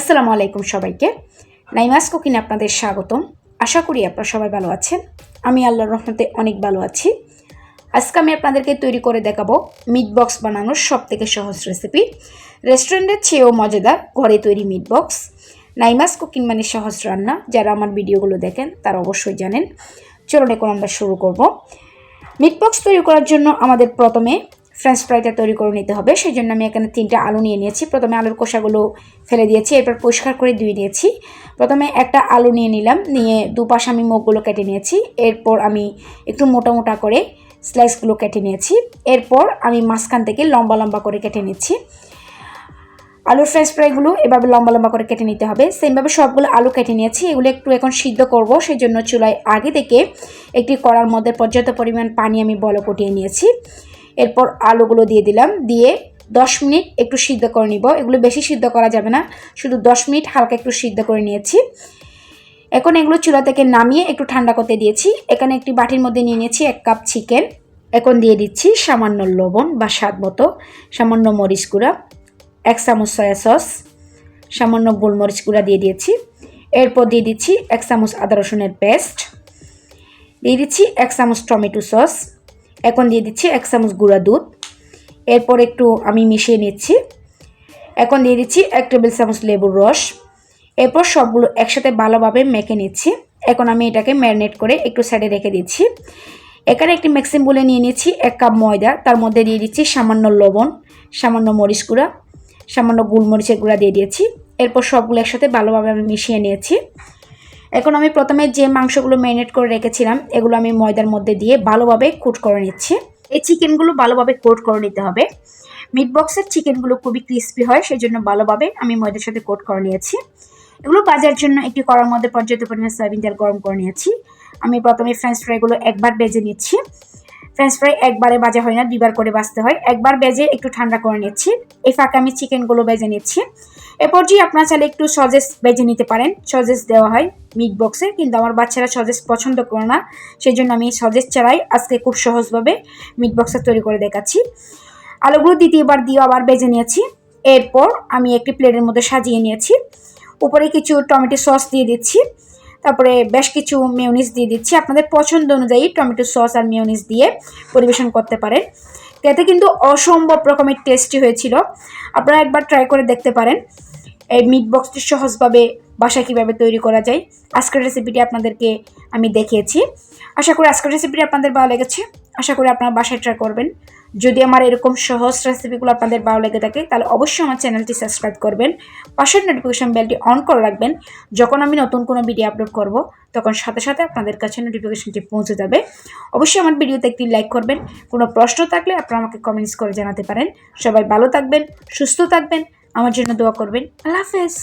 আসসালামু আলাইকুম সবাইকে। নাইমাস কুকিং আপনাদের স্বাগতম। আশা করি আপনারা সবাই ভালো আছেন। আমি আল্লাহর রহমতে অনেক ভালো আছি। আজকে আমি আপনাদেরকে তৈরি করে দেখাবো মিট বক্স বানানোর সবথেকে সহজ রেসিপি। রেস্টুরেন্টের চেয়েও মজাদার ঘরে তৈরি মিট বক্স। নাইমাস কুকিং মানে সহজ রান্না। যারা আমার ভিডিওগুলো দেখেন তারা অবশ্যই জানেন। চলুন এখন আমরা শুরু করব। মিট বক্স তৈরি করার জন্য আমাদের প্রথমে ফ্রেঞ্চ ফ্রাইটা তৈরি করে নিতে হবে। সেই জন্য আমি এখানে 3টা আলু নিয়ে নিয়েছি। প্রথমে আলুর খোসাগুলো ফেলে দিয়েছি, এরপর পরিষ্কার করে ধুয়ে নিয়েছি। প্রথমে একটা আলু নিয়ে নিলাম, নিয়ে দুপাশে আমি মুখগুলো কেটে নিয়েছি। এরপর আমি একটু মোটা মোটা করে স্লাইসগুলো কেটে নিয়েছি। এরপর আমি মাঝখান থেকে লম্বা লম্বা করে কেটে নিচ্ছি। আলুর ফ্রেঞ্চ ফ্রাইগুলো এভাবে লম্বা লম্বা করে কেটে নিতে হবে। সেমভাবে সবগুলো আলু কেটে নিয়েছি। এগুলো একটু এখন সিদ্ধ করব, সেই জন্য চুলায় আগে থেকে একটি কড়ার মধ্যে পর্যাপ্ত পরিমাণ পানি আমি বলক ফুটিয়ে নিয়েছি। এরপর আলুগুলো দিয়ে দিলাম, দিয়ে 10 মিনিট একটু সিদ্ধ করে নিব। এগুলো বেশি সিদ্ধ করা যাবে না, শুধু 10 মিনিট হালকা একটু সিদ্ধ করে নিয়েছি। এখন এগুলো চুলা থেকে নামিয়ে একটু ঠান্ডা করতে দিয়েছি। এখানে একটি বাটির মধ্যে নিয়ে নিয়েছি 1 কাপ চিকেন। এখন দিয়ে দিচ্ছি সামান্য লবণ বা স্বাদ মতো, সামান্য মরিচ গুঁড়া, 1 চামচ সয়া সস, সামান্য গোলমরিচ গুঁড়া দিয়ে দিয়েছি। এরপর দিয়ে দিচ্ছি 1 চামচ আদা রসুনের পেস্ট, দিয়ে দিচ্ছি 1 চামচ টমেটো সস। এখন দিয়ে দিচ্ছি 1 চামচ গুঁড়া দুধ। এরপর একটু আমি মিশিয়ে নিচ্ছি। এখন দিয়ে দিচ্ছি 1 টেবিল চামচ লেবুর রস। এরপর সবগুলো একসাথে ভালোভাবে মেখে নিচ্ছি। এখন আমি এটাকে ম্যারিনেট করে একটু সাইডে রেখে দিচ্ছি। এখানে একটি মিক্সিং বলে নিয়ে নিচ্ছি 1 কাপ ময়দা, তার মধ্যে দিয়ে দিচ্ছি সামান্য লবণ, সামান্য মরিচ গুঁড়া, সামান্য গোলমরিচের গুঁড়া দিয়ে দিয়েছি। এরপর সবগুলো একসাথে ভালোভাবে আমি মিশিয়ে নিয়েছি। এখন আমি প্রথমে যে মাংসগুলো ম্যারিনেট করে রেখেছিলাম এগুলো আমি ময়দার মধ্যে দিয়ে ভালোভাবে কোট করে নিচ্ছি। এই চিকেনগুলো ভালোভাবে কোট করে নিতে হবে। মিট বক্সের চিকেনগুলো খুবই ক্রিস্পি হয়, সেই জন্য ভালোভাবে আমি ময়দার সাথে কোট করে নিয়েছি। এগুলো ভাজার জন্য একটি কড়ার মধ্যে পর্যাপ্ত পরিমাণ সয়াবিন তেল গরম করে নিয়েছি। আমি প্রথমে ফ্রেঞ্চ ফ্রাইগুলো একবার ভেজে নিচ্ছি। ফ্রেঞ্চ ফ্রাই একবারে ভাজা হয় না, 2বার করে ভাজতে হয়। একবার ভেজে একটু ঠান্ডা করে নিচ্ছি। এই ফাঁকে আমি চিকেনগুলো ভেজে নিচ্ছি। এরপর যে আপনারা চাইলে একটু সজেস ভেজে নিতে পারেন, সজেস দেওয়া হয় মিট বক্সে, কিন্তু আমার বাচ্চারা সজেস পছন্দ করে না, সেই জন্য আমি সজেস ছাড়াই আজকে খুব সহজভাবে মিট বক্সটা তৈরি করে দেখাচ্ছি। আলুগুলো দ্বিতীয়বার দিয়ে আবার ভেজে নিয়েছি। এরপর আমি একটি প্লেটের মধ্যে সাজিয়ে নিয়েছি। উপরে কিছু টমেটো সস দিয়ে দিচ্ছি, তারপরে বেশ কিছু মেয়োনিজ দিয়ে দিচ্ছি। আপনাদের পছন্দ অনুযায়ী টমেটো সস আর মেয়োনিজ দিয়ে পরিবেশন করতে পারেন। এতে কিন্তু অসম্ভব রকমের টেস্টি হয়েছিল। আপনারা একবার ট্রাই করে দেখতে পারেন এই মিট বক্সটি সহজভাবে বাসায় কীভাবে তৈরি করা যায়। আজকের রেসিপিটি আপনাদেরকে আমি দেখিয়েছি। আশা করি আজকের রেসিপিটি আপনাদের ভালো লেগেছে। আশা করি আপনারা বাসায় ট্রাই করবেন। যদি আমার এরকম সহজ রেসিপিগুলো আপনাদের ভালো লেগে থাকে তাহলে অবশ্যই আমার চ্যানেলটি সাবস্ক্রাইব করবেন, পাশের নোটিফিকেশন বেলটি অন করে রাখবেন। যখন আমি নতুন কোনো ভিডিও আপলোড করব তখন সাথে সাথে আপনাদের কাছে নোটিফিকেশনটি পৌঁছে যাবে। অবশ্যই আমার ভিডিওতে একটি লাইক করবেন। কোনো প্রশ্ন থাকলে আপনারা আমাকে কমেন্টস করে জানাতে পারেন। সবাই ভালো থাকবেন, সুস্থ থাকবেন, আমার জন্য দোয়া করবেন। আল্লাহ হাফেজ।